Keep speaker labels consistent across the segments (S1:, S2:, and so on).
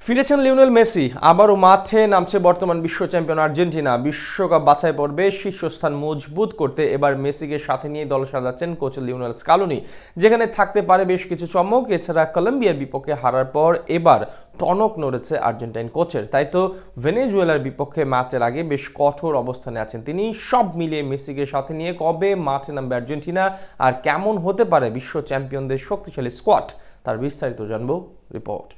S1: ফিরেছেন Lionel Messi. আবারও মাঠে নামছে বর্তমান বিশ্ব চ্যাম্পিয়ন আর্জেন্টিনা। বিশ্বকাপ বাছাই পর্বে শীর্ষস্থান মজবুত করতে এবার মেসিকে সাথে নিয়ে দল সাজাচ্ছেন কোচ লিওনেল স্কালোনি, যেখানে থাকতে পারে বেশ কিছু চমক। এছাড়া কলম্বিয়ার বিপক্ষে হারার পর এবার টনক নড়েছে আর্জেন্টাইন কোচের। তাই তো ভেনেজুয়েলার বিপক্ষে ম্যাচের আগে বেশ কঠোর অবস্থানে আছেন তিনি। সব মিলিয়ে মেসিকে সাথে নিয়ে কবে মাঠে নামবে আর্জেন্টিনা, আর কেমন হতে পারে বিশ্ব চ্যাম্পিয়নদের শক্তিশালী স্কোয়াড, তার বিস্তারিত জানবো রিপোর্ট।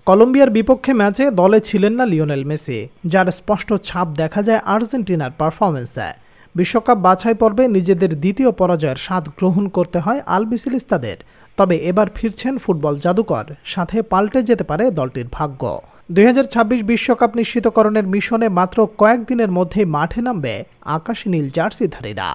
S2: কলম্বিয়ার বিপক্ষে ম্যাচে দলে ছিলেন না লিওনেল মেসি, যার স্পষ্ট ছাপ দেখা যায় আর্জেন্টিনার পারফরম্যান্সে। বিশ্বকাপ বাছাই পর্বে নিজেদের দ্বিতীয় পরাজয়ের স্বাদ গ্রহণ করতে হয় আলবিসেলিস্তাদের। তবে এবার ফিরছেন ফুটবল জাদুকর, সাথে পাল্টে যেতে পারে দলটির ভাগ্য। 2026 বিশ্বকাপ নিশ্চিতকরণের মিশনে মাত্র কয়েকদিনের মধ্যেই মাঠে নামবে আকাশী নীল জার্সিধারীরা।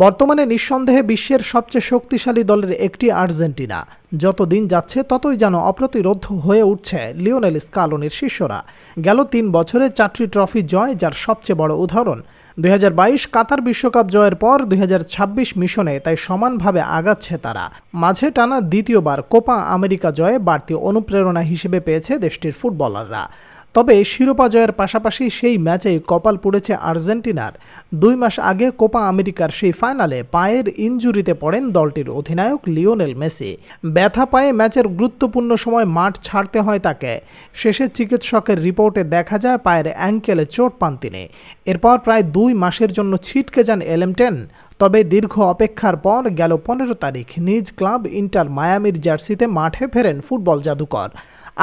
S2: বর্তমানে নিঃসন্দেহে বিশ্বের সবচেয়ে শক্তিশালী দলের একটি আর্জেন্টিনা। যত দিন যাচ্ছে ততই যেন অপ্রতিরোধ হয়ে উঠছে লিওনেল স্কালোনির শিষ্যরা। গেল 3 বছরে 4টি ট্রফি জয়, যার সবচেয়ে বড় উদাহরণ 2022 কাতার বিশ্বকাপ জয়ের পর 2026 মিশনে তাই সমানভাবে আগাচ্ছে তারা। মাঝে টানা দ্বিতীয়বার কোপা আমেরিকা জয়ে বাড়তি অনুপ্রেরণা হিসেবে পেয়েছে দেশটির ফুটবলাররা। তবে শিরোপা জয়ের পাশাপাশি সেই ম্যাচেই কপাল পুড়েছে আর্জেন্টিনার। 2 মাস আগে কোপা আমেরিকার সেই ফাইনালে পায়ের ইনজুরিতে পড়েন দলটির অধিনায়ক লিওনেল মেসি। ব্যথা পায়ে ম্যাচের গুরুত্বপূর্ণ সময় মাঠ ছাড়তে হয় তাকে। শেষে চিকিৎসকের রিপোর্টে দেখা যায় পায়ের অ্যাঙ্কেলে চোট পান তিনি। এরপর প্রায় 2 মাসের জন্য ছিটকে যান LM10। তবে দীর্ঘ অপেক্ষার পর গেল 15 তারিখ নিজ ক্লাব ইন্টার মায়ামির জার্সিতে মাঠে ফেরেন ফুটবল জাদুকর।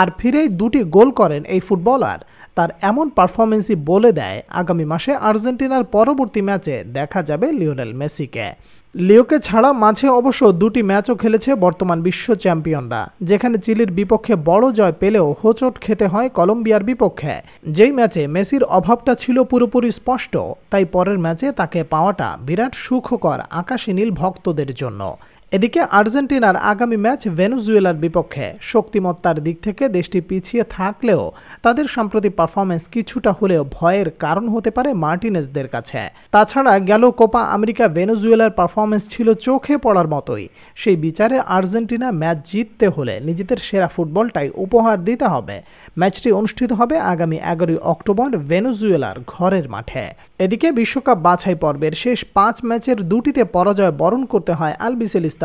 S2: আর ফিরেই 2টি গোল করেন এই ফুটবলার। তার এমন পারফরমেন্সই বলে দেয় আগামী মাসে আর্জেন্টিনার পরবর্তী ম্যাচে দেখা যাবে লিওনেল মেসিকে। লিওকে ছাড়া মাঝে অবশ্য 2টি ম্যাচও খেলেছে বর্তমান বিশ্ব চ্যাম্পিয়নরা, যেখানে চিলির বিপক্ষে বড় জয় পেলেও হোঁচট খেতে হয় কলম্বিয়ার বিপক্ষে। যেই ম্যাচে মেসির অভাবটা ছিল পুরোপুরি স্পষ্ট, তাই পরের ম্যাচে তাকে পাওয়াটা বিরাট সুখকর আকাশী নীল ভক্তদের জন্য। এদিকে আর্জেন্টিনার আগামী ম্যাচ ভেনেজুয়েলার বিপক্ষে। শক্তিমত্তার দিক থেকে দেশটি পিছিয়ে থাকলেও তাদের সাম্প্রতিক পারফরমেন্স কিছুটা হলেও ভয়ের কারণ হতে পারে মার্টিনেজদের কাছে। তাছাড়া গেল কোপা আমেরিকা ভেনেজুয়েলার পারফরমেন্স ছিল চোখে পড়ার মতোই। সেই বিচারে আর্জেন্টিনা ম্যাচ জিততে হলে নিজেদের সেরা ফুটবলটাই উপহার দিতে হবে। ম্যাচটি অনুষ্ঠিত হবে আগামী 11 অক্টোবর ভেনেজুয়েলার ঘরের মাঠে। এদিকে বিশ্বকাপ বাছাই পর্বের শেষ 5 ম্যাচের 2টিতে পরাজয় বরণ করতে হয় আলবিসেলিস্তাদের।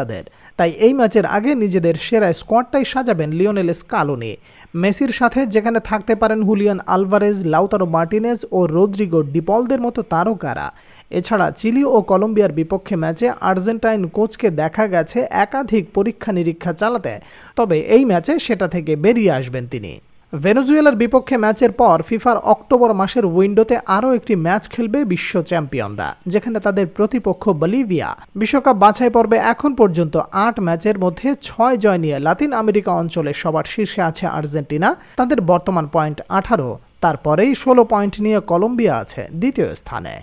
S2: তাই এই ম্যাচের আগে নিজেদের সেরা স্কোয়াডটাই সাজাবেন লিওনেল স্কালোনি। মেসির সাথে যেখানে থাকতে পারেন হুলিয়ান আলভারেজ, লাউতারো মার্টিনেজ ও রদ্রিগো ডিপলদের মতো তারকারা। এছাড়া চিলি ও কলম্বিয়ার বিপক্ষে ম্যাচে আর্জেন্টাইন কোচকে দেখা গেছে একাধিক পরীক্ষা নিরীক্ষা চালাতে। তবে এই ম্যাচে সেটা থেকে বেরিয়ে আসবেন তিনি। ভেনেজুয়েলার বিপক্ষে ম্যাচের পর ফিফার অক্টোবর মাসের উইন্ডোতে আরও একটি ম্যাচ খেলবে বিশ্ব চ্যাম্পিয়নরা, যেখানে তাদের প্রতিপক্ষ বলিভিয়া। বিশ্বকাপ বাছাই পর্বে এখন পর্যন্ত 8 ম্যাচের মধ্যে 6 জয় নিয়ে লাতিন আমেরিকা অঞ্চলে সবার শীর্ষে আছে আর্জেন্টিনা। তাদের বর্তমান পয়েন্ট 18। তারপরেই 16 পয়েন্ট নিয়ে কলম্বিয়া আছে দ্বিতীয় স্থানে।